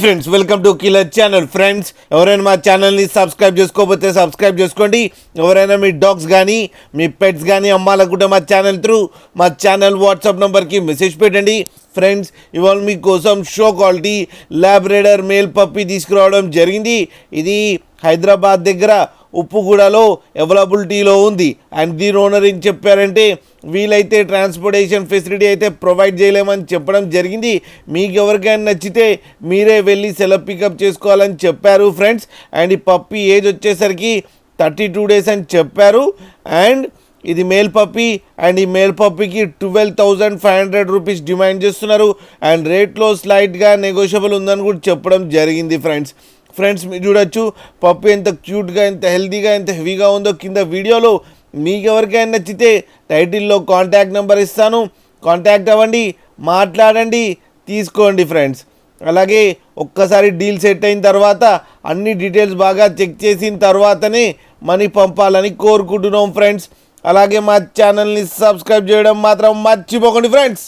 Friends welcome to killer channel. Friends ఎవరైనా మా ఛానల్ని సబ్స్క్రైబ్ చేసుకోకపోతే సబ్స్క్రైబ్ చేసుకోండి. ఎవరైనా మీ డాగ్స్ కానీ మీ పెట్స్ కానీ అమ్మాలనుకుంటే మా ఛానల్ త్రూ మా ఛానల్ వాట్సాప్ నెంబర్కి మెసేజ్ పెట్టండి. ఫ్రెండ్స్ ఇవాళ మీకోసం show quality Labrador male puppy తీసుకురావడం జరిగింది. ఇది హైదరాబాద్ దగ్గర ఉప్పుగూడలో అవైలబిలిటీలో ఉంది. అండ్ దీని ఓనర్ ఏం చెప్పారంటే వీలైతే ట్రాన్స్పోర్టేషన్ ఫెసిలిటీ అయితే ప్రొవైడ్ చేయలేమని చెప్పడం జరిగింది. మీకు ఎవరికైనా నచ్చితే మీరే వెళ్ళి సెలవు పికప్ చేసుకోవాలని చెప్పారు ఫ్రెండ్స్. అండ్ ఈ పప్పి ఏజ్ వచ్చేసరికి 32 days అని చెప్పారు. అండ్ ఇది మేల్ పప్పి. అండ్ ఈ మేల్ పప్పికి 12,500 రూపీస్ డిమాండ్ చేస్తున్నారు. అండ్ రేట్లో స్లైట్గా నెగోషియబుల్ ఉందని కూడా చెప్పడం జరిగింది ఫ్రెండ్స్ మీరు చూడొచ్చు పప్పు ఎంత క్యూట్గా, ఎంత హెల్తీగా, ఎంత హెవీగా ఉందో కింద వీడియోలో. మీకు ఎవరికైనా నచ్చితే టైటిల్లో కాంటాక్ట్ నెంబర్ ఇస్తాను, కాంటాక్ట్ అవ్వండి, మాట్లాడండి, తీసుకోండి ఫ్రెండ్స్. అలాగే ఒక్కసారి డీల్ సెట్ అయిన తర్వాత అన్ని డీటెయిల్స్ బాగా చెక్ చేసిన తర్వాతనే మనీ పంపాలని కోరుకుంటున్నాం ఫ్రెండ్స్. అలాగే మా ఛానల్ని సబ్స్క్రైబ్ చేయడం మాత్రం మర్చిపోకండి ఫ్రెండ్స్.